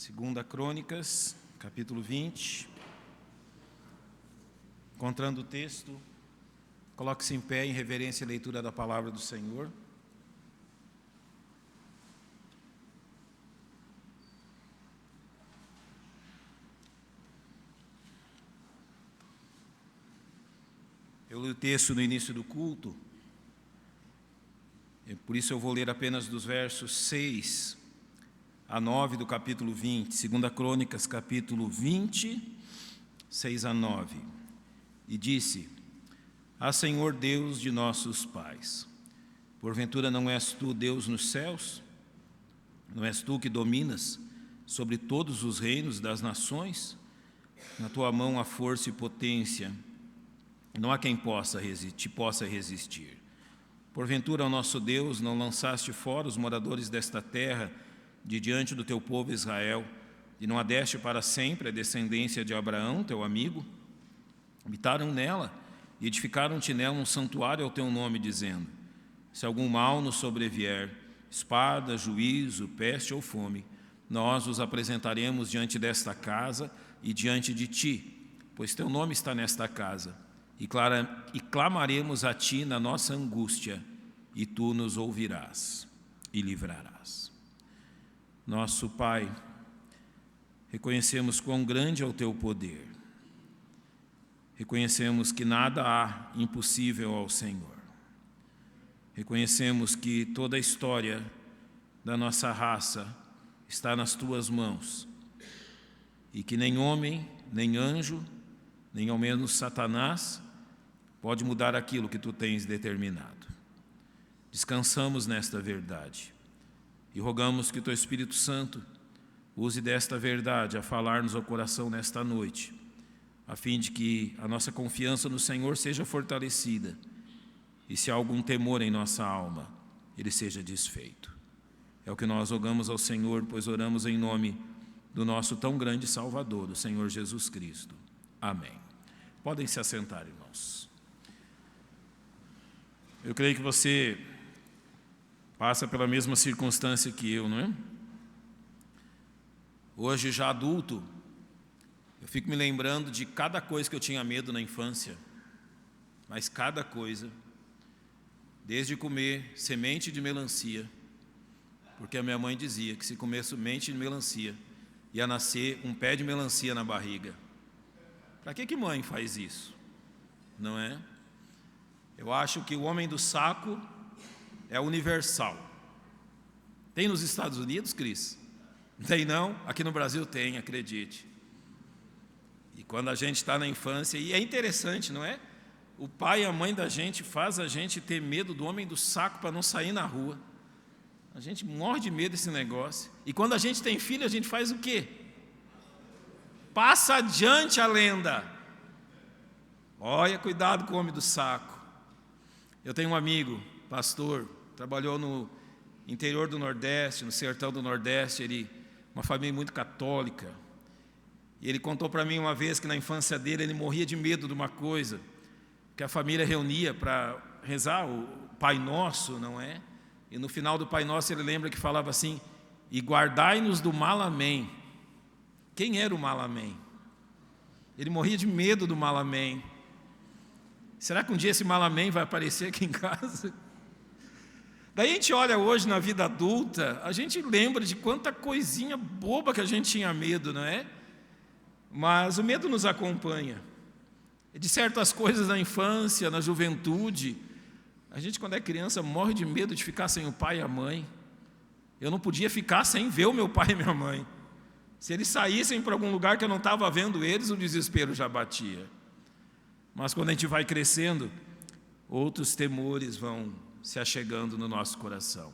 Segunda Crônicas, capítulo 20. Encontrando o texto, coloque-se em pé em reverência à leitura da palavra do Senhor. Eu li o texto no início do culto, e por isso eu vou ler apenas dos versos 6 a 9 do capítulo 20, Segunda Crônicas, capítulo 20, 6 a 9. E disse: Ah, Senhor Deus de nossos pais, porventura não és tu Deus nos céus? Não és tu que dominas sobre todos os reinos das nações? Na tua mão há força e potência, não há quem te possa resistir. Porventura, ó nosso Deus, não lançaste fora os moradores desta terra de diante do teu povo Israel, e não a deste para sempre a descendência de Abraão, teu amigo? Habitaram nela e edificaram-te nela um santuário ao teu nome, dizendo: se algum mal nos sobrevier, espada, juízo, peste ou fome, nós os apresentaremos diante desta casa e diante de ti, pois teu nome está nesta casa, e clamaremos a ti na nossa angústia, e tu nos ouvirás e livrarás. Nosso Pai, reconhecemos quão grande é o teu poder, reconhecemos que nada há impossível ao Senhor, reconhecemos que toda a história da nossa raça está nas tuas mãos, e que nem homem, nem anjo, nem ao menos Satanás pode mudar aquilo que tu tens determinado. Descansamos nesta verdade e rogamos que o teu Espírito Santo use desta verdade a falar-nos ao coração nesta noite, a fim de que a nossa confiança no Senhor seja fortalecida e, se há algum temor em nossa alma, ele seja desfeito. É o que nós rogamos ao Senhor, pois oramos em nome do nosso tão grande Salvador, o Senhor Jesus Cristo. Amém. Podem se assentar, irmãos. Eu creio que você passa pela mesma circunstância que eu, não é? Hoje, já adulto, eu fico me lembrando de cada coisa que eu tinha medo na infância, mas cada coisa, desde comer semente de melancia, porque a minha mãe dizia que se comer semente de melancia, ia nascer um pé de melancia na barriga. Para que mãe faz isso? Não é? Eu acho que o homem do saco é universal. Tem nos Estados Unidos, Cris? Tem não? Aqui no Brasil tem, acredite. E quando a gente está na infância, e é interessante, não é? O pai e a mãe da gente faz a gente ter medo do homem do saco para não sair na rua. A gente morre de medo desse negócio. E quando a gente tem filho, a gente faz o quê? Passa adiante a lenda. Olha, cuidado com o homem do saco. Eu tenho um amigo, pastor, trabalhou no interior do Nordeste, no sertão do Nordeste, uma família muito católica. E ele contou para mim uma vez que na infância dele ele morria de medo de uma coisa, que a família reunia para rezar o Pai Nosso, não é? E no final do Pai Nosso ele lembra que falava assim: e guardai-nos do mal amém. Quem era o mal amém? Ele morria de medo do mal amém. Será que um dia esse mal amém vai aparecer aqui em casa? Daí a gente olha hoje na vida adulta, a gente lembra de quanta coisinha boba que a gente tinha medo, não é? Mas o medo nos acompanha. De certas coisas na infância, na juventude, a gente quando é criança morre de medo de ficar sem o pai e a mãe. Eu não podia ficar sem ver o meu pai e minha mãe. Se eles saíssem para algum lugar que eu não estava vendo eles, o desespero já batia. Mas quando a gente vai crescendo, outros temores vão se achegando no nosso coração.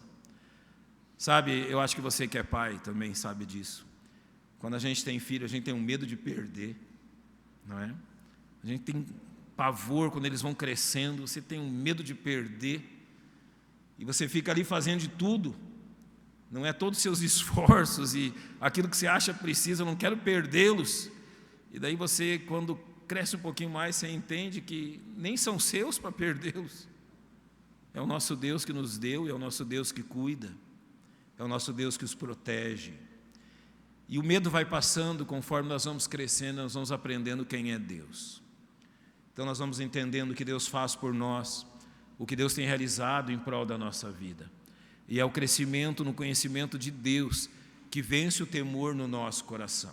Sabe, eu acho que você que é pai também sabe disso. Quando a gente tem filho, a gente tem um medo de perder, não é? A gente tem pavor quando eles vão crescendo, você tem um medo de perder, e você fica ali fazendo de tudo, não é? Todos os seus esforços e aquilo que você acha precisa, eu não quero perdê-los. E daí você, quando cresce um pouquinho mais, você entende que nem são seus para perdê-los. É o nosso Deus que nos deu, e é o nosso Deus que cuida, é o nosso Deus que os protege. E o medo vai passando conforme nós vamos crescendo, nós vamos aprendendo quem é Deus. Então nós vamos entendendo o que Deus faz por nós, o que Deus tem realizado em prol da nossa vida. E é o crescimento no conhecimento de Deus que vence o temor no nosso coração.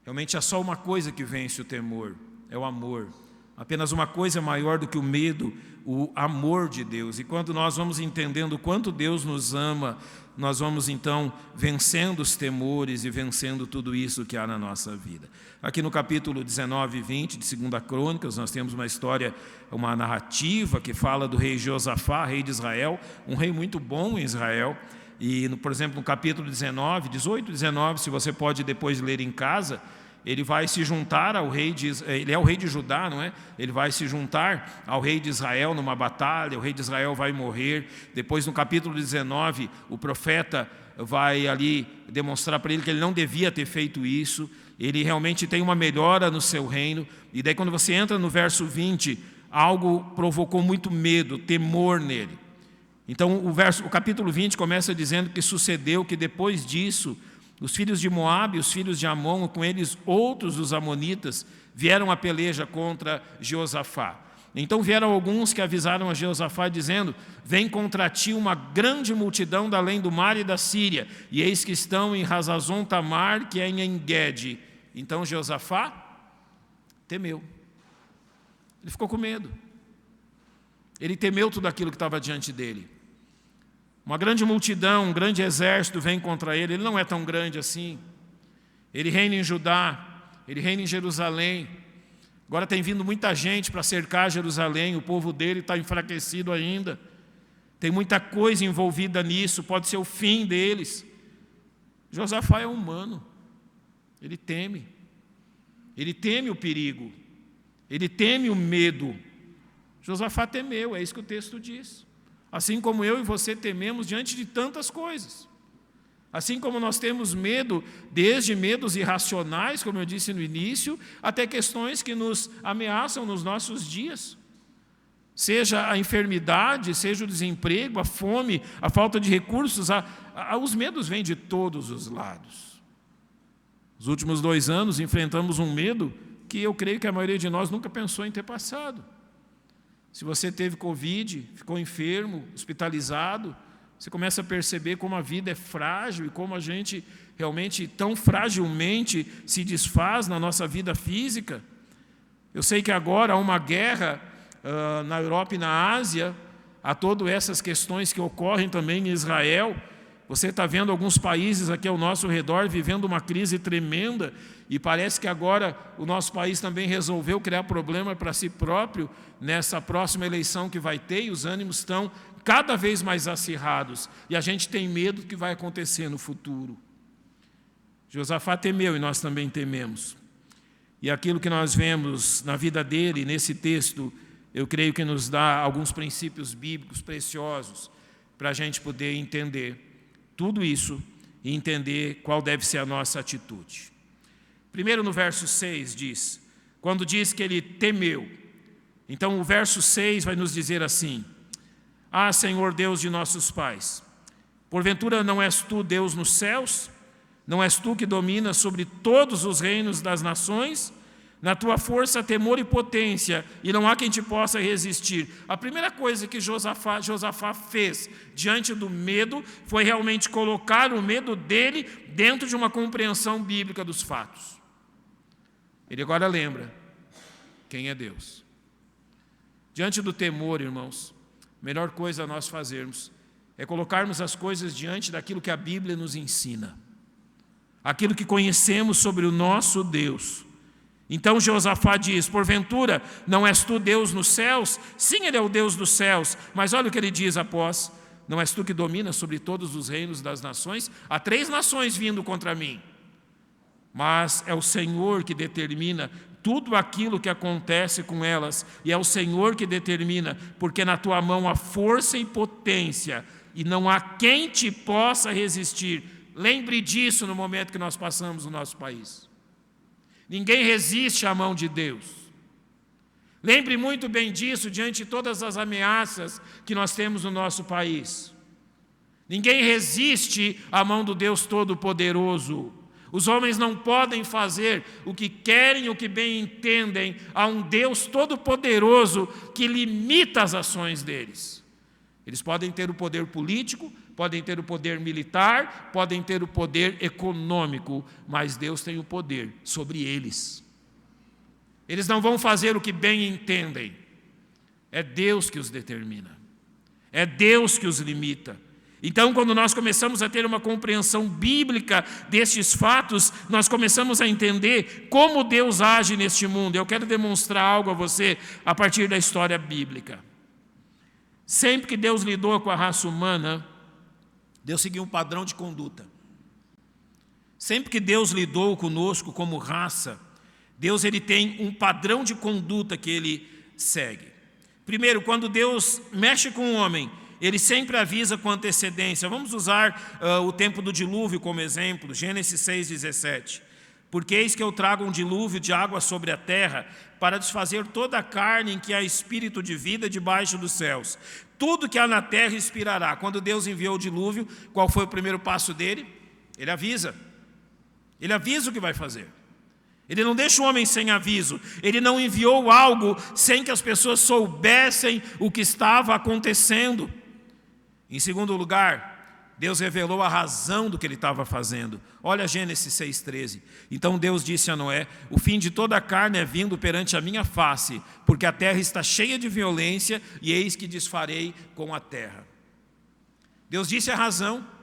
Realmente há só uma coisa que vence o temor, é o amor. Apenas uma coisa maior do que o medo, o amor de Deus. E quando nós vamos entendendo o quanto Deus nos ama, nós vamos então vencendo os temores e vencendo tudo isso que há na nossa vida. Aqui no capítulo 19 e 20 de 2 Crônicas, nós temos uma história, uma narrativa que fala do rei Josafá, rei de Israel, um rei muito bom em Israel. E, por exemplo, no capítulo 18 e 19, se você pode depois ler em casa, ele vai se juntar ao rei ele é o rei de Judá, não é? Ele vai se juntar ao rei de Israel numa batalha, o rei de Israel vai morrer. Depois, no capítulo 19, o profeta vai ali demonstrar para ele que ele não devia ter feito isso. Ele realmente tem uma melhora no seu reino. E daí, quando você entra no verso 20, algo provocou muito medo, temor nele. Então, o capítulo 20 começa dizendo que sucedeu que depois disso, os filhos de Moabe, os filhos de Amon, com eles outros dos amonitas, vieram a peleja contra Jeosafá. Então vieram alguns que avisaram a Jeosafá dizendo: vem contra ti uma grande multidão da além do mar e da Síria, e eis que estão em Hazazon Tamar, que é em En-Gede. Então Jeosafá temeu. Ele ficou com medo. Ele temeu tudo aquilo que estava diante dele. Uma grande multidão, um grande exército vem contra ele. Ele não é tão grande assim. Ele reina em Judá, ele reina em Jerusalém. Agora tem vindo muita gente para cercar Jerusalém. O povo dele está enfraquecido ainda. Tem muita coisa envolvida nisso, pode ser o fim deles. Josafá é humano. Ele teme. Ele teme o perigo. Ele teme o medo. Josafá temeu, é isso que o texto diz. Assim como eu e você tememos diante de tantas coisas. Assim como nós temos medo, desde medos irracionais, como eu disse no início, até questões que nos ameaçam nos nossos dias. Seja a enfermidade, seja o desemprego, a fome, a falta de recursos, os medos vêm de todos os lados. Nos últimos 2 anos enfrentamos um medo que eu creio que a maioria de nós nunca pensou em ter passado. Se você teve Covid, ficou enfermo, hospitalizado, você começa a perceber como a vida é frágil e como a gente realmente tão fragilmente se desfaz na nossa vida física. Eu sei que agora há uma guerra na Europa e na Ásia, há todas essas questões que ocorrem também em Israel. Você está vendo alguns países aqui ao nosso redor vivendo uma crise tremenda e parece que agora o nosso país também resolveu criar problema para si próprio nessa próxima eleição que vai ter, e os ânimos estão cada vez mais acirrados e a gente tem medo do que vai acontecer no futuro. Josafá temeu e nós também tememos. E aquilo que nós vemos na vida dele, nesse texto, eu creio que nos dá alguns princípios bíblicos preciosos para a gente poder entender tudo isso e entender qual deve ser a nossa atitude. Primeiro no verso 6 diz, quando diz que ele temeu, então o verso 6 vai nos dizer assim: Ah, Senhor Deus de nossos pais, porventura não és tu Deus nos céus? Não és tu que dominas sobre todos os reinos das nações? Na tua força, temor e potência, e não há quem te possa resistir. A primeira coisa que Josafá fez diante do medo foi realmente colocar o medo dele dentro de uma compreensão bíblica dos fatos. Ele agora lembra quem é Deus. Diante do temor, irmãos, a melhor coisa a nós fazermos é colocarmos as coisas diante daquilo que a Bíblia nos ensina, aquilo que conhecemos sobre o nosso Deus. Então Josafá diz, porventura não és tu Deus nos céus? Sim, ele é o Deus dos céus, mas olha o que ele diz após: não és tu que dominas sobre todos os reinos das nações? Há 3 nações vindo contra mim, mas é o Senhor que determina tudo aquilo que acontece com elas, e é o Senhor que determina, porque na tua mão há força e potência, e não há quem te possa resistir. Lembre disso no momento que nós passamos no nosso país. Ninguém resiste à mão de Deus. Lembre muito bem disso diante de todas as ameaças que nós temos no nosso país. Ninguém resiste à mão do Deus Todo-Poderoso. Os homens não podem fazer o que querem, o que bem entendem, a um Deus todo-poderoso que limita as ações deles. Eles podem ter o poder político, podem ter o poder militar, podem ter o poder econômico, mas Deus tem o poder sobre eles. Eles não vão fazer o que bem entendem. É Deus que os determina. É Deus que os limita. Então, quando nós começamos a ter uma compreensão bíblica destes fatos, nós começamos a entender como Deus age neste mundo. Eu quero demonstrar algo a você a partir da história bíblica. Sempre que Deus lidou com a raça humana, Deus seguiu um padrão de conduta. Sempre que Deus lidou conosco como raça, Deus ele tem um padrão de conduta que Ele segue. Primeiro, quando Deus mexe com o homem, Ele sempre avisa com antecedência. Vamos usar o tempo do dilúvio como exemplo, Gênesis 6,17. Porque eis que eu trago um dilúvio de água sobre a terra, para desfazer toda a carne em que há espírito de vida debaixo dos céus. Tudo que há na terra expirará. Quando Deus enviou o dilúvio, qual foi o primeiro passo dele? Ele avisa. Ele avisa o que vai fazer. Ele não deixa o homem sem aviso. Ele não enviou algo sem que as pessoas soubessem o que estava acontecendo. Em segundo lugar, Deus revelou a razão do que Ele estava fazendo. Olha Gênesis 6,13. Então Deus disse a Noé: o fim de toda a carne é vindo perante a minha face, porque a terra está cheia de violência, e eis que desfarei com a terra. Deus disse a razão.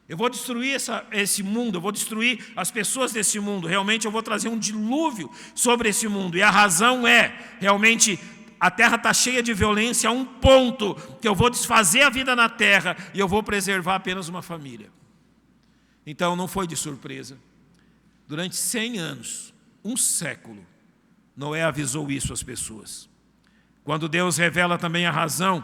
Eu vou destruir esse mundo, eu vou destruir as pessoas desse mundo. Realmente eu vou trazer um dilúvio sobre esse mundo. E a razão é, realmente, a terra está cheia de violência a um ponto que eu vou desfazer a vida na terra e eu vou preservar apenas uma família. Então não foi de surpresa. Durante 100 anos, um século, Noé avisou isso às pessoas. Quando Deus revela também a razão,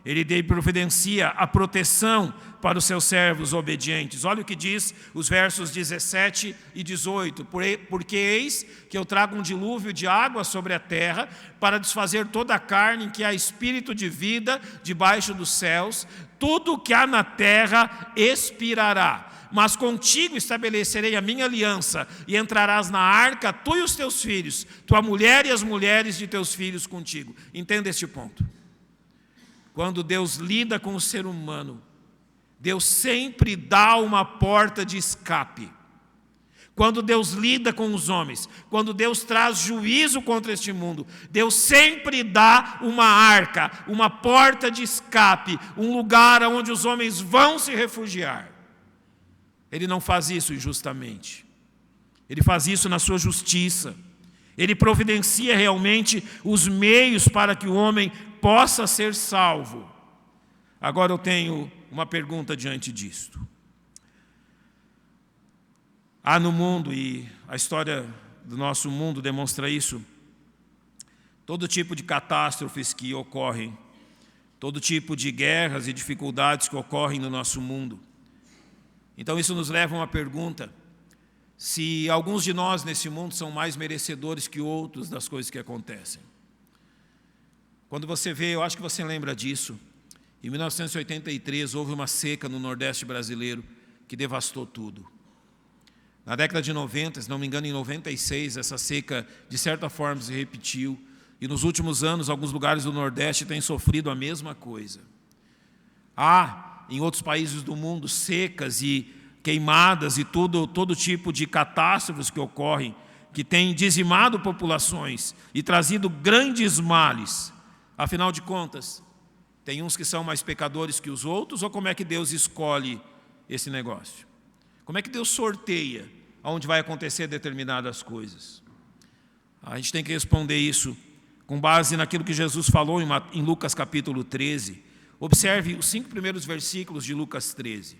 Ele providencia a proteção para os seus servos obedientes. Olha o que diz os versos 17 e 18. Porque eis que eu trago um dilúvio de água sobre a terra, para desfazer toda a carne em que há espírito de vida debaixo dos céus. Tudo o que há na terra expirará. Mas contigo estabelecerei a minha aliança, e entrarás na arca, tu e os teus filhos, tua mulher e as mulheres de teus filhos contigo. Entenda este ponto. Quando Deus lida com o ser humano, Deus sempre dá uma porta de escape. Quando Deus lida com os homens, quando Deus traz juízo contra este mundo, Deus sempre dá uma arca, uma porta de escape, um lugar onde os homens vão se refugiar. Ele não faz isso injustamente. Ele faz isso na sua justiça. Ele providencia realmente os meios para que o homem possa ser salvo. Agora eu tenho uma pergunta diante disto. Há no mundo, e a história do nosso mundo demonstra isso, todo tipo de catástrofes que ocorrem, todo tipo de guerras e dificuldades que ocorrem no nosso mundo. Então isso nos leva a uma pergunta: se alguns de nós nesse mundo são mais merecedores que outros das coisas que acontecem. Quando você vê, eu acho que você lembra disso, em 1983 houve uma seca no Nordeste brasileiro que devastou tudo. Na década de 90, se não me engano, em 96, essa seca de certa forma se repetiu, e nos últimos anos alguns lugares do Nordeste têm sofrido a mesma coisa. Há em outros países do mundo secas e queimadas e todo tipo de catástrofes que ocorrem, que têm dizimado populações e trazido grandes males. Afinal de contas, tem uns que são mais pecadores que os outros, ou como é que Deus escolhe esse negócio? Como é que Deus sorteia aonde vai acontecer determinadas coisas? A gente tem que responder isso com base naquilo que Jesus falou em Lucas capítulo 13. Observe os 5 primeiros versículos de Lucas 13.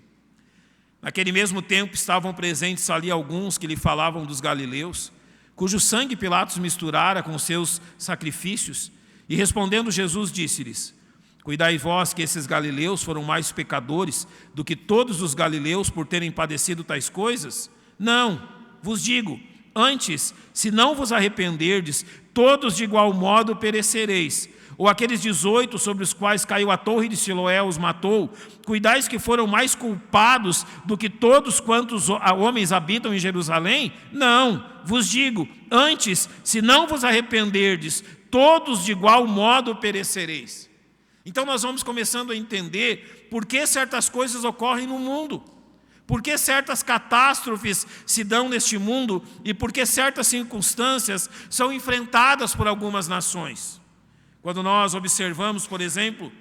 Naquele mesmo tempo estavam presentes ali alguns que lhe falavam dos galileus, cujo sangue Pilatos misturara com os seus sacrifícios, e respondendo Jesus disse-lhes: cuidai vós que esses galileus foram mais pecadores do que todos os galileus por terem padecido tais coisas? Não, vos digo, antes, se não vos arrependerdes, todos de igual modo perecereis. ou aqueles 18 sobre os quais caiu a torre de Siloé os matou, cuidais que foram mais culpados do que todos quantos homens habitam em Jerusalém? Não, vos digo, antes, se não vos arrependerdes, todos de igual modo perecereis. Então nós vamos começando a entender por que certas coisas ocorrem no mundo, por que certas catástrofes se dão neste mundo e por que certas circunstâncias são enfrentadas por algumas nações. Quando nós observamos, por exemplo,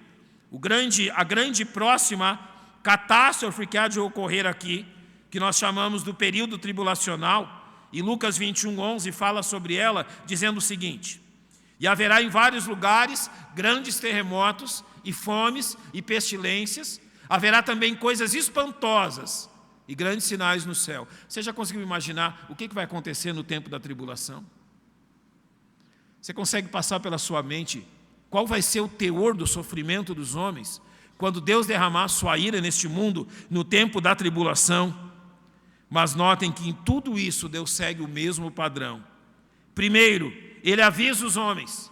a grande próxima catástrofe que há de ocorrer aqui, que nós chamamos do período tribulacional, e Lucas 21:11 fala sobre ela, dizendo o seguinte: e haverá em vários lugares grandes terremotos e fomes e pestilências, haverá também coisas espantosas e grandes sinais no céu. Você já conseguiu imaginar o que vai acontecer no tempo da tribulação? Você consegue passar pela sua mente qual vai ser o teor do sofrimento dos homens quando Deus derramar sua ira neste mundo no tempo da tribulação? Mas notem que em tudo isso Deus segue o mesmo padrão. Primeiro, Ele avisa os homens.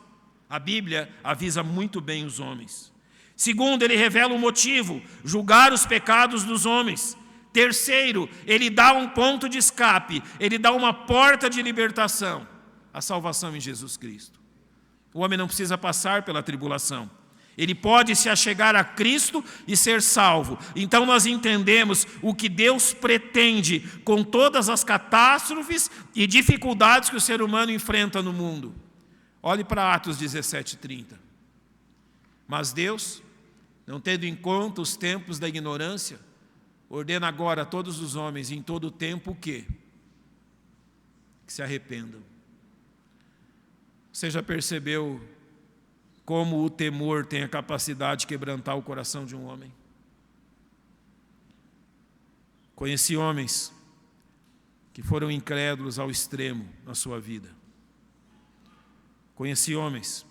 A Bíblia avisa muito bem os homens. Segundo, Ele revela o motivo, julgar os pecados dos homens. Terceiro, Ele dá um ponto de escape, Ele dá uma porta de libertação, a salvação em Jesus Cristo. O homem não precisa passar pela tribulação. Ele pode se achegar a Cristo e ser salvo. Então nós entendemos o que Deus pretende com todas as catástrofes e dificuldades que o ser humano enfrenta no mundo. Olhe para Atos 17:30. Mas Deus, não tendo em conta os tempos da ignorância, ordena agora a todos os homens em todo o tempo o quê? Que se arrependam. Você já percebeu como o temor tem a capacidade de quebrantar o coração de um homem? Conheci homens que foram incrédulos ao extremo na sua vida. Conheci homens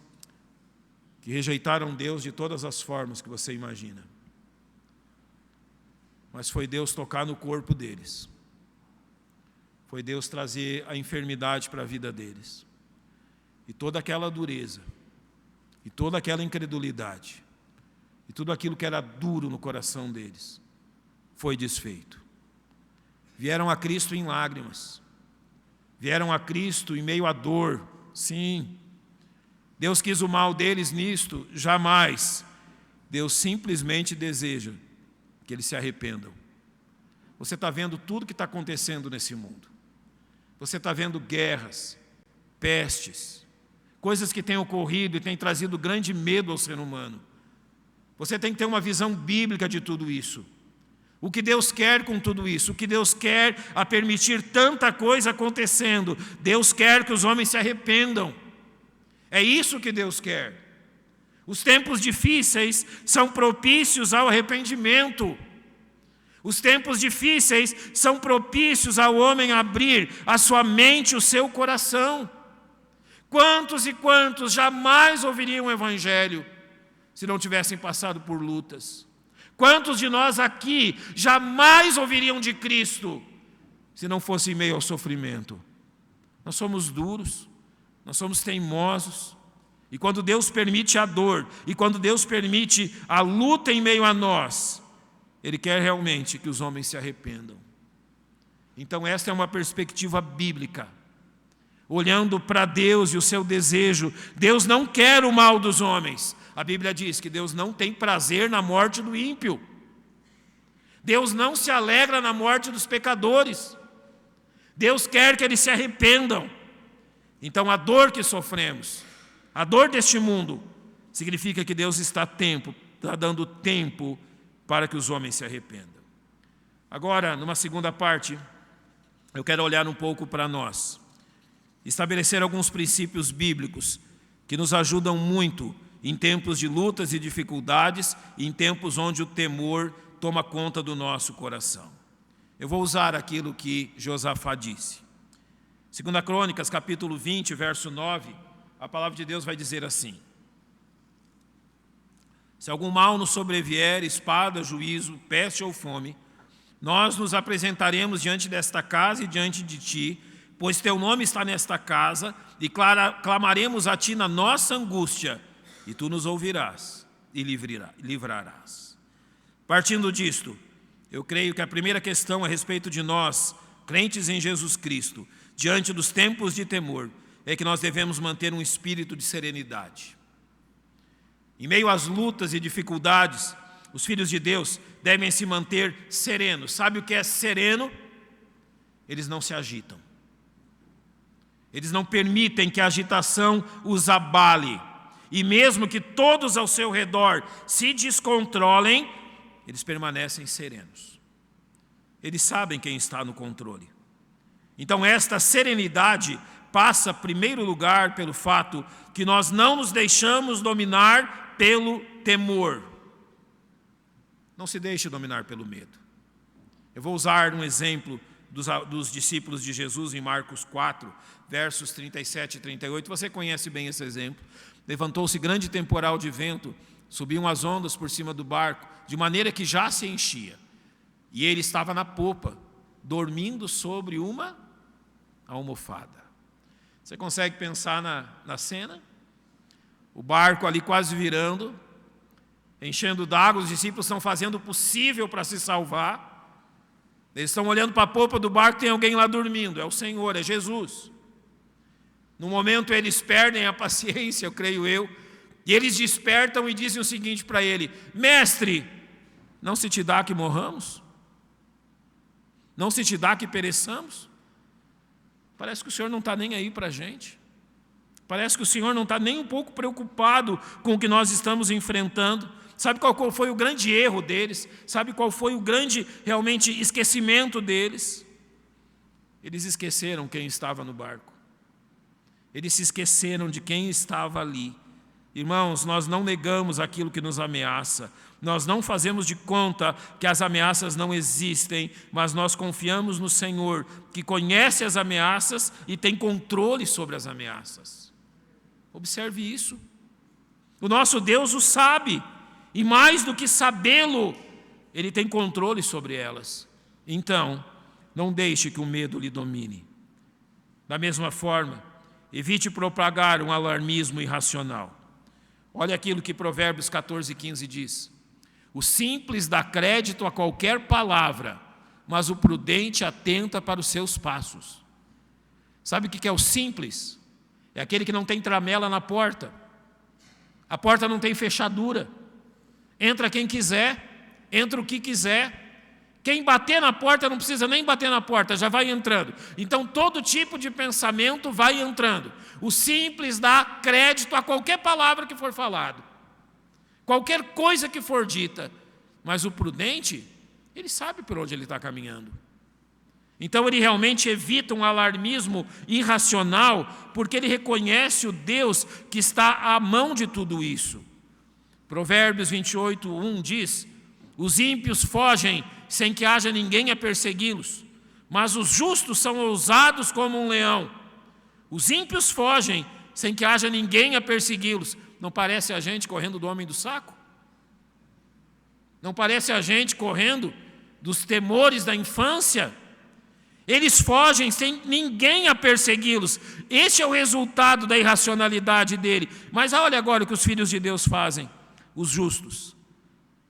que rejeitaram Deus de todas as formas que você imagina. Mas foi Deus tocar no corpo deles. Foi Deus trazer a enfermidade para a vida deles. E toda aquela dureza, e toda aquela incredulidade, e tudo aquilo que era duro no coração deles, foi desfeito. Vieram a Cristo em lágrimas. Vieram a Cristo em meio à dor. Sim. Deus quis o mal deles nisto? Jamais. Deus simplesmente deseja que eles se arrependam. Você está vendo tudo que está acontecendo nesse mundo. Você está vendo guerras, pestes, coisas que têm ocorrido e têm trazido grande medo ao ser humano. Você tem que ter uma visão bíblica de tudo isso. O que Deus quer com tudo isso? O que Deus quer a permitir tanta coisa acontecendo? Deus quer que os homens se arrependam. É isso que Deus quer. Os tempos difíceis são propícios ao arrependimento. Os tempos difíceis são propícios ao homem abrir a sua mente, o seu coração. Quantos e quantos jamais ouviriam o Evangelho se não tivessem passado por lutas? Quantos de nós aqui jamais ouviriam de Cristo se não fosse em meio ao sofrimento? Nós somos duros, nós somos teimosos. E quando Deus permite a dor, e quando Deus permite a luta em meio a nós, Ele quer realmente que os homens se arrependam. Então esta é uma perspectiva bíblica. Olhando para Deus e o seu desejo, Deus não quer o mal dos homens. A Bíblia diz que Deus não tem prazer na morte do ímpio. Deus não se alegra na morte dos pecadores. Deus quer que eles se arrependam. Então a dor que sofremos, a dor deste mundo, significa que Deus está dando tempo para que os homens se arrependam. Agora, numa segunda parte, eu quero olhar um pouco para nós. Estabelecer alguns princípios bíblicos que nos ajudam muito em tempos de lutas e dificuldades e em tempos onde o temor toma conta do nosso coração. Eu vou usar aquilo que Josafá disse. 2 Crônicas, capítulo 20, verso 9, a palavra de Deus vai dizer assim: se algum mal nos sobrevier, espada, juízo, peste ou fome, nós nos apresentaremos diante desta casa e diante de ti, pois teu nome está nesta casa, e clamaremos a ti na nossa angústia, e tu nos ouvirás e livrarás. Partindo disto, eu creio que a primeira questão a respeito de nós, crentes em Jesus Cristo, diante dos tempos de temor, é que nós devemos manter um espírito de serenidade. Em meio às lutas e dificuldades, os filhos de Deus devem se manter serenos. Sabe o que é sereno? Eles não se agitam. Eles não permitem que a agitação os abale. E mesmo que todos ao seu redor se descontrolem, eles permanecem serenos. Eles sabem quem está no controle. Então esta serenidade passa, em primeiro lugar, pelo fato que nós não nos deixamos dominar pelo temor. Não se deixe dominar pelo medo. Eu vou usar um exemplo dos discípulos de Jesus em Marcos 4, versos 37 e 38. Você conhece bem esse exemplo. Levantou-se grande temporal de vento, subiam as ondas por cima do barco, de maneira que já se enchia. E ele estava na popa, dormindo sobre uma almofada. Você consegue pensar na cena? O barco ali quase virando, enchendo d'água, os discípulos estão fazendo o possível para se salvar. Eles estão olhando para a popa do barco, tem alguém lá dormindo, é o Senhor, é Jesus. No momento eles perdem a paciência, eu creio eu, e eles despertam e dizem o seguinte para ele: Mestre, não se te dá que morramos? Não se te dá que pereçamos? Parece que o Senhor não está nem aí para a gente. Parece que o Senhor não está nem um pouco preocupado com o que nós estamos enfrentando. Sabe qual foi o grande erro deles? Sabe qual foi o grande, realmente, esquecimento deles? Eles esqueceram quem estava no barco. Eles se esqueceram de quem estava ali. Irmãos, nós não negamos aquilo que nos ameaça. Nós não fazemos de conta que as ameaças não existem, mas nós confiamos no Senhor, que conhece as ameaças e tem controle sobre as ameaças. Observe isso. O nosso Deus o sabe, e mais do que sabê-lo, Ele tem controle sobre elas. Então, não deixe que o medo lhe domine. Da mesma forma, evite propagar um alarmismo irracional. Olha aquilo que Provérbios 14:15 diz: o simples dá crédito a qualquer palavra, mas o prudente atenta para os seus passos. Sabe o que é o simples? É aquele que não tem tramela na porta. A porta não tem fechadura. Entra quem quiser, entra o que quiser. Quem bater na porta não precisa nem bater na porta, já vai entrando. Então todo tipo de pensamento vai entrando. O simples dá crédito a qualquer palavra que for falado, qualquer coisa que for dita. Mas o prudente, ele sabe por onde ele está caminhando. Então ele realmente evita um alarmismo irracional, porque ele reconhece o Deus que está à mão de tudo isso. Provérbios 28:1 diz: os ímpios fogem sem que haja ninguém a persegui-los, mas os justos são ousados como um leão. Os ímpios fogem sem que haja ninguém a persegui-los. Não parece a gente correndo do homem do saco? Não parece a gente correndo dos temores da infância? Eles fogem sem ninguém a persegui-los. Este é o resultado da irracionalidade dele. Mas olha agora o que os filhos de Deus fazem. Os justos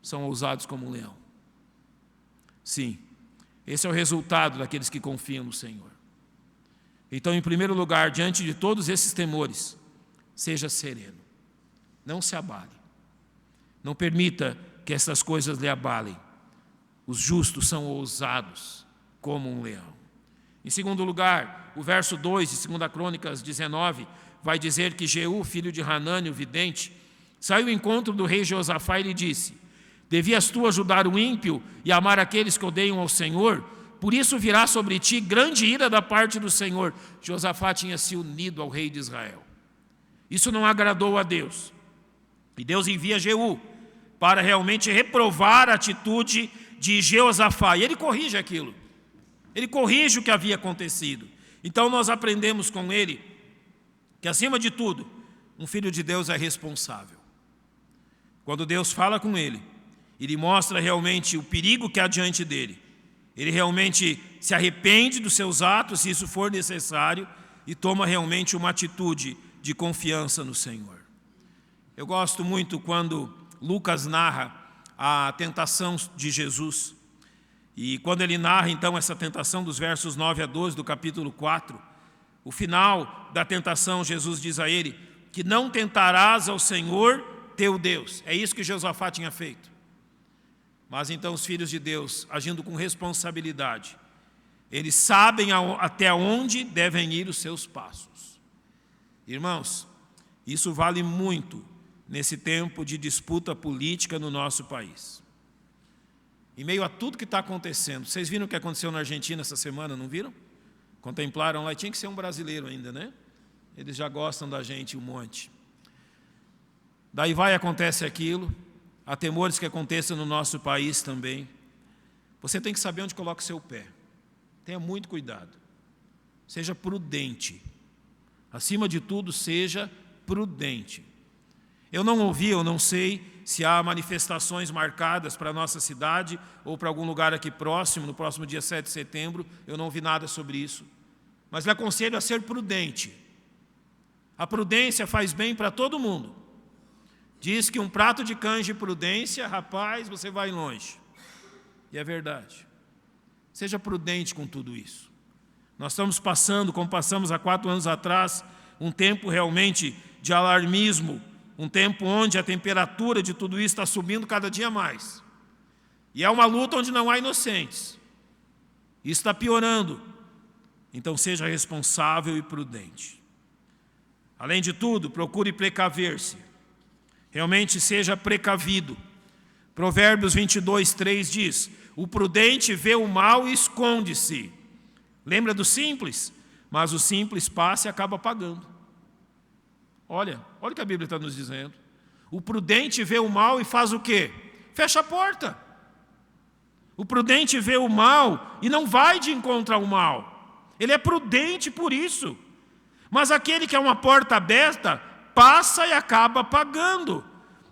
são ousados como um leão. Sim, esse é o resultado daqueles que confiam no Senhor. Então, em primeiro lugar, diante de todos esses temores, seja sereno. Não se abale. Não permita que essas coisas lhe abalem. Os justos são ousados como um leão. Em segundo lugar, o verso 2 de 2 Crônicas 19 vai dizer que Jeú, filho de Hanani, o vidente, saiu ao encontro do rei Josafá e lhe disse: devias tu ajudar o ímpio e amar aqueles que odeiam ao Senhor? Por isso virá sobre ti grande ira da parte do Senhor. Josafá tinha se unido ao rei de Israel. Isso não agradou a Deus. E Deus envia Jeú para realmente reprovar a atitude de Josafá. E ele corrige aquilo. Ele corrige o que havia acontecido. Então nós aprendemos com ele que, acima de tudo, um filho de Deus é responsável. Quando Deus fala com ele, ele mostra realmente o perigo que há diante dele. Ele realmente se arrepende dos seus atos, se isso for necessário, e toma realmente uma atitude de confiança no Senhor. Eu gosto muito quando Lucas narra a tentação de Jesus. E quando ele narra então essa tentação dos versos 9 a 12 do capítulo 4, o final da tentação, Jesus diz a ele que não tentarás ao Senhor teu Deus. É isso que Josafá tinha feito. Mas então os filhos de Deus, agindo com responsabilidade, eles sabem até onde devem ir os seus passos. Irmãos, isso vale muito nesse tempo de disputa política no nosso país. Em meio a tudo que está acontecendo, vocês viram o que aconteceu na Argentina essa semana, não viram? Contemplaram lá, tinha que ser um brasileiro ainda, né? Eles já gostam da gente um monte. Daí vai, acontece aquilo, há temores que aconteçam no nosso país também. Você tem que saber onde coloca o seu pé. Tenha muito cuidado. Seja prudente. Acima de tudo, seja prudente. Eu não sei se há manifestações marcadas para a nossa cidade ou para algum lugar aqui próximo, no próximo dia 7 de setembro, eu não vi nada sobre isso. Mas lhe aconselho a ser prudente. A prudência faz bem para todo mundo. Diz que um prato de canja de prudência, rapaz, você vai longe. E é verdade. Seja prudente com tudo isso. Nós estamos passando, como passamos há 4 anos atrás, um tempo realmente de alarmismo, um tempo onde a temperatura de tudo isso está subindo cada dia mais. E é uma luta onde não há inocentes. Isso está piorando. Então seja responsável e prudente. Além de tudo, procure precaver-se. Realmente seja precavido. Provérbios 22:3 diz: o prudente vê o mal e esconde-se. Lembra do simples? Mas o simples passa e acaba pagando. Olha o que a Bíblia está nos dizendo. O prudente vê o mal e faz o quê? Fecha a porta. O prudente vê o mal e não vai de encontro ao mal. Ele é prudente por isso. Mas aquele que é uma porta aberta, passa e acaba pagando.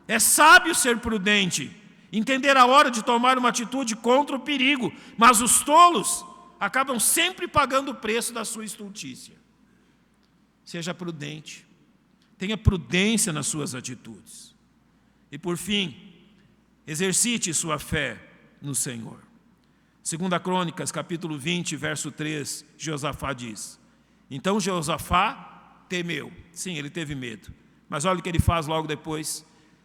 É sábio ser prudente, entender a hora de tomar uma atitude contra o perigo, mas os tolos acabam sempre pagando o preço da sua estultícia. Seja prudente, tenha prudência nas suas atitudes. E por fim, exercite sua fé no Senhor. 2 Crônicas, capítulo 20, verso 3, Josafá diz: então Josafá temeu. Sim, ele teve medo. Mas olha o que ele faz logo depois.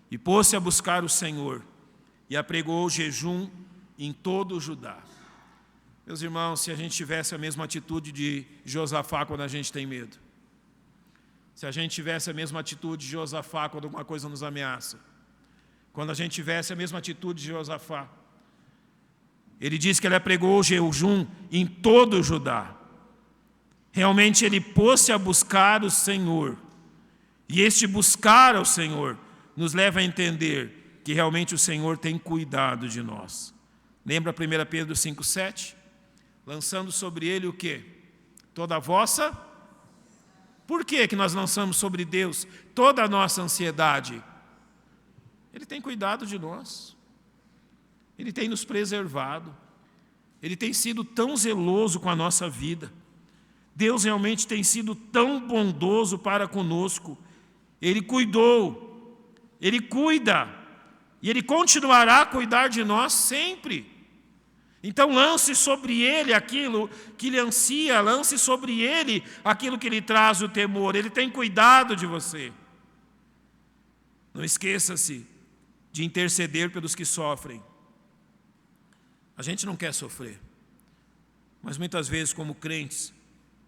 E pôs-se a buscar o Senhor, e apregoou jejum em todo o Judá. Meus irmãos, se a gente tivesse a mesma atitude de Josafá quando a gente tem medo, se a gente tivesse a mesma atitude de Josafá quando alguma coisa nos ameaça, quando a gente tivesse a mesma atitude de Josafá, ele diz que ele apregou jejum em todo o Judá. Realmente ele pôs-se a buscar o Senhor. E este buscar ao Senhor nos leva a entender que realmente o Senhor tem cuidado de nós. Lembra 1 Pedro 5,7? Lançando sobre ele o quê? Toda a vossa... Por que nós lançamos sobre Deus toda a nossa ansiedade? Ele tem cuidado de nós. Ele tem nos preservado. Ele tem sido tão zeloso com a nossa vida. Deus realmente tem sido tão bondoso para conosco. Ele cuidou, Ele cuida, e Ele continuará a cuidar de nós sempre. Então lance sobre Ele aquilo que lhe ansia, lance sobre Ele aquilo que lhe traz o temor. Ele tem cuidado de você. Não esqueça-se de interceder pelos que sofrem. A gente não quer sofrer, mas muitas vezes, como crentes,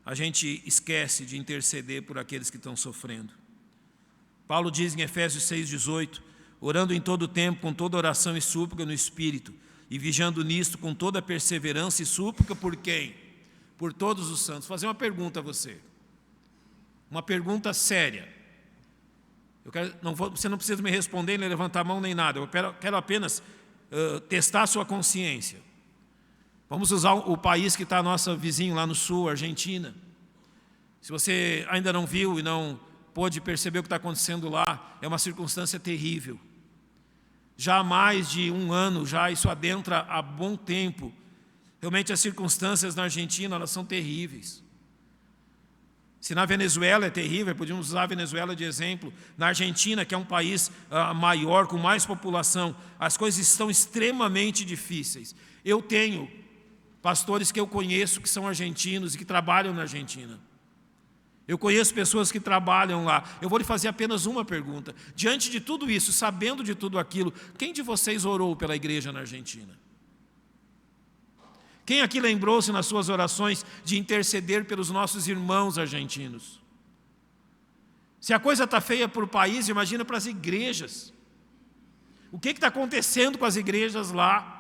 a gente esquece de interceder por aqueles que estão sofrendo. Paulo diz em Efésios 6,18: orando em todo o tempo, com toda oração e súplica no Espírito, e vigiando nisto com toda perseverança e súplica por quem? Por todos os santos. Vou fazer uma pergunta a você. Uma pergunta séria. Você não precisa me responder, nem levantar a mão, nem nada. Eu quero apenas testar a sua consciência. Vamos usar o país que está nosso vizinho lá no sul, Argentina. Se você ainda não viu e não pôde perceber o que está acontecendo lá, é uma circunstância terrível. Já há mais de 1 ano, já isso adentra há bom tempo. Realmente as circunstâncias na Argentina, elas são terríveis. Se na Venezuela é terrível, podíamos usar a Venezuela de exemplo. Na Argentina, que é um país maior, com mais população, as coisas estão extremamente difíceis. Eu tenho pastores que eu conheço que são argentinos e que trabalham na Argentina. Eu conheço pessoas que trabalham lá. Eu vou lhe fazer apenas uma pergunta. Diante de tudo isso, sabendo de tudo aquilo, quem de vocês orou pela igreja na Argentina? Quem aqui lembrou-se nas suas orações de interceder pelos nossos irmãos argentinos? Se a coisa está feia para o país, imagina para as igrejas. O que está acontecendo com as igrejas lá?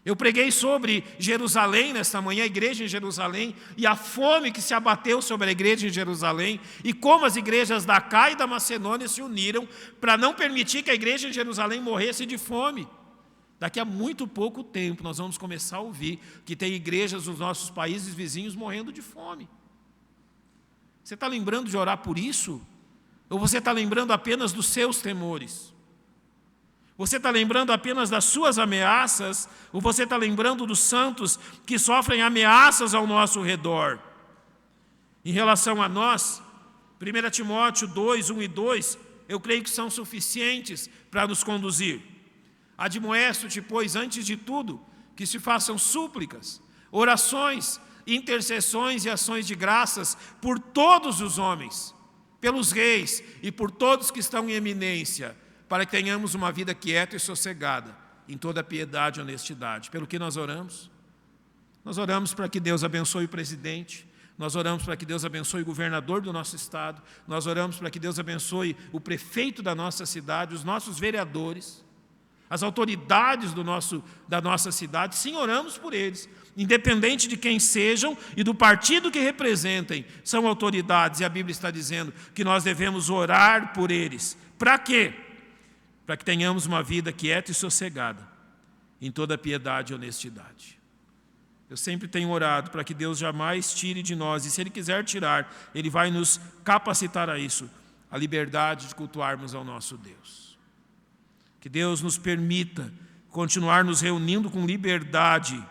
Eu preguei sobre Jerusalém nesta manhã, a igreja em Jerusalém, e a fome que se abateu sobre a igreja em Jerusalém, e como as igrejas da Acá e da Macedônia se uniram para não permitir que a igreja em Jerusalém morresse de fome. Daqui a muito pouco tempo nós vamos começar a ouvir que tem igrejas nos nossos países vizinhos morrendo de fome. Você está lembrando de orar por isso? Ou você está lembrando apenas dos seus temores? Você está lembrando apenas das suas ameaças? Ou você está lembrando dos santos que sofrem ameaças ao nosso redor? Em relação a nós, 1 Timóteo 2, 1 e 2, eu creio que são suficientes para nos conduzir. Admoesto-te, pois, antes de tudo, que se façam súplicas, orações, intercessões e ações de graças por todos os homens, pelos reis e por todos que estão em eminência, para que tenhamos uma vida quieta e sossegada, em toda piedade e honestidade. Pelo que nós oramos? Nós oramos para que Deus abençoe o presidente, nós oramos para que Deus abençoe o governador do nosso estado, nós oramos para que Deus abençoe o prefeito da nossa cidade, os nossos vereadores, as autoridades da nossa cidade. Sim, oramos por eles, independente de quem sejam e do partido que representem, são autoridades, e a Bíblia está dizendo que nós devemos orar por eles. Para quê? Para que tenhamos uma vida quieta e sossegada, em toda piedade e honestidade. Eu sempre tenho orado para que Deus jamais tire de nós, e se Ele quiser tirar, Ele vai nos capacitar a isso, a liberdade de cultuarmos ao nosso Deus. Que Deus nos permita continuar nos reunindo com liberdade,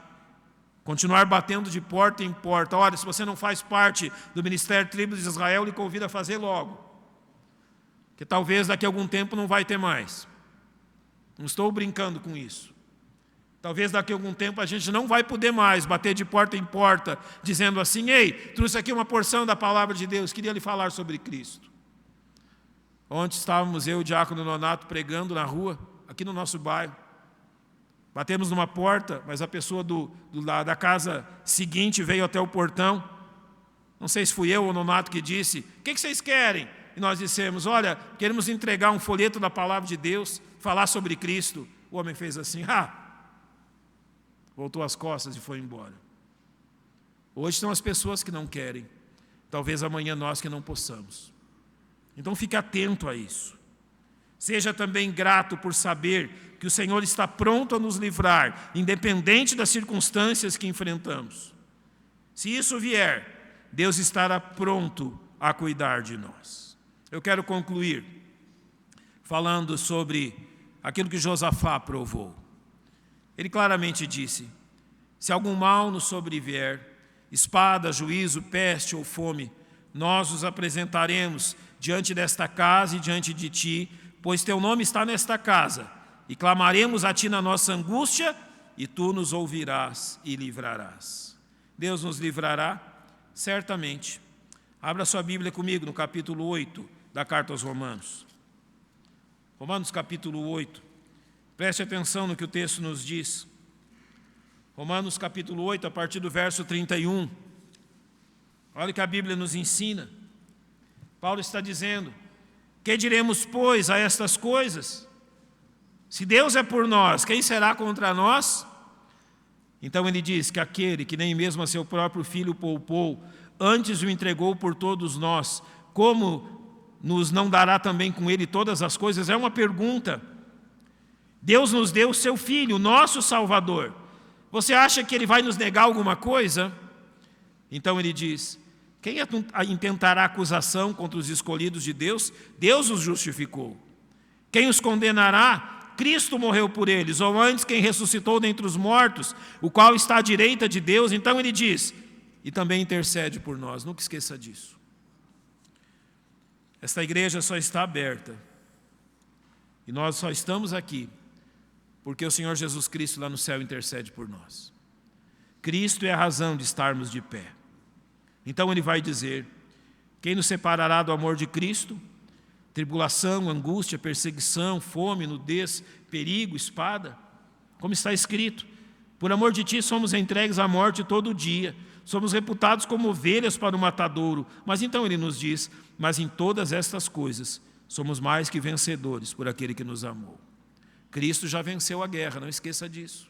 continuar batendo de porta em porta. Olha, se você não faz parte do Ministério Tribos de Israel, lhe convido a fazer logo, que talvez daqui a algum tempo não vai ter mais. Não estou brincando com isso. Talvez daqui a algum tempo a gente não vai poder mais bater de porta em porta, dizendo assim: ei, trouxe aqui uma porção da palavra de Deus, queria lhe falar sobre Cristo. Ontem estávamos eu e o diácono Nonato pregando na rua, aqui no nosso bairro. Batemos numa porta, mas a pessoa da casa seguinte veio até o portão. Não sei se fui eu ou o Nonato que disse: o que vocês querem? E nós dissemos: olha, queremos entregar um folheto da palavra de Deus, falar sobre Cristo. O homem fez assim, voltou as costas e foi embora. Hoje são as pessoas que não querem, talvez amanhã nós que não possamos. Então fique atento a isso. Seja também grato por saber que o Senhor está pronto a nos livrar, independente das circunstâncias que enfrentamos. Se isso vier, Deus estará pronto a cuidar de nós. Eu quero concluir falando sobre aquilo que Josafá provou. Ele claramente disse: se algum mal nos sobrevier, espada, juízo, peste ou fome, nós os apresentaremos diante desta casa e diante de ti, pois teu nome está nesta casa, e clamaremos a ti na nossa angústia, e tu nos ouvirás e livrarás. Deus nos livrará? Certamente. Abra sua Bíblia comigo no capítulo 8 da carta aos Romanos. Romanos capítulo 8. Preste atenção no que o texto nos diz. Romanos capítulo 8, a partir do verso 31. Olha o que a Bíblia nos ensina. Paulo está dizendo: que diremos, pois, a estas coisas? Se Deus é por nós, quem será contra nós? Então ele diz que aquele que nem mesmo a seu próprio filho poupou, antes o entregou por todos nós, como nos não dará também com ele todas as coisas? É uma pergunta. Deus nos deu o seu Filho, o nosso Salvador. Você acha que Ele vai nos negar alguma coisa? Então ele diz: quem intentará acusação contra os escolhidos de Deus? Deus os justificou. Quem os condenará? Cristo morreu por eles, ou antes quem ressuscitou dentre os mortos, o qual está à direita de Deus. Então ele diz: e também intercede por nós. Nunca esqueça disso. Esta igreja só está aberta e nós só estamos aqui porque o Senhor Jesus Cristo lá no céu intercede por nós. Cristo é a razão de estarmos de pé. Então Ele vai dizer: quem nos separará do amor de Cristo? Tribulação, angústia, perseguição, fome, nudez, perigo, espada. Como está escrito: por amor de Ti somos entregues à morte todo dia, somos reputados como ovelhas para o matadouro. Mas então Ele nos diz: mas em todas estas coisas somos mais que vencedores por aquele que nos amou. Cristo já venceu a guerra, não esqueça disso.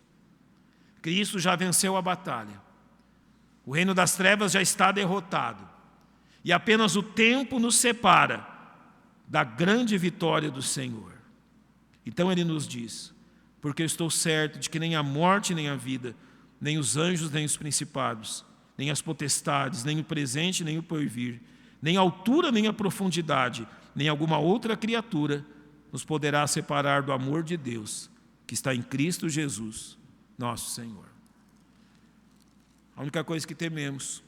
Cristo já venceu a batalha. O reino das trevas já está derrotado. E apenas o tempo nos separa da grande vitória do Senhor. Então Ele nos diz: porque eu estou certo de que nem a morte nem a vida, nem os anjos nem os principados, nem as potestades, nem o presente nem o porvir, nem a altura nem a profundidade, nem alguma outra criatura nos poderá separar do amor de Deus que está em Cristo Jesus, nosso Senhor. A única coisa que tememos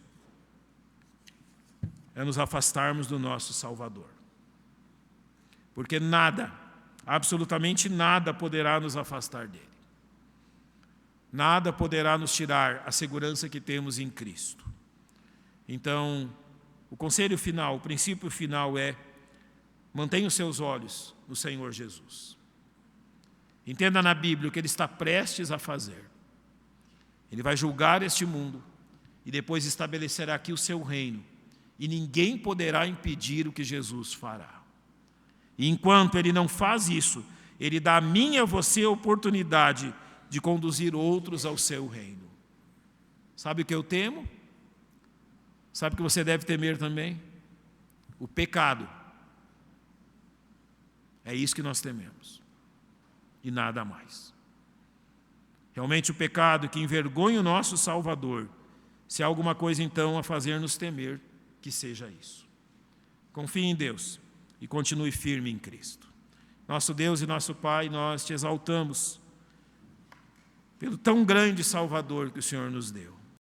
é nos afastarmos do nosso Salvador. Porque nada, absolutamente nada poderá nos afastar dele. Nada poderá nos tirar a segurança que temos em Cristo. Então, o conselho final, o princípio final é: mantenha os seus olhos no Senhor Jesus. Entenda na Bíblia o que Ele está prestes a fazer. Ele vai julgar este mundo e depois estabelecerá aqui o seu reino. E ninguém poderá impedir o que Jesus fará. E enquanto Ele não faz isso, Ele dá a mim e a você a oportunidade de conduzir outros ao seu reino. Sabe o que eu temo? Sabe o que você deve temer também? O pecado. É isso que nós tememos. E nada mais. Realmente o pecado que envergonha o nosso Salvador, se há alguma coisa então a fazer-nos temer, que seja isso. Confie em Deus e continue firme em Cristo. Nosso Deus e nosso Pai, nós te exaltamos pelo tão grande Salvador que o Senhor nos deu.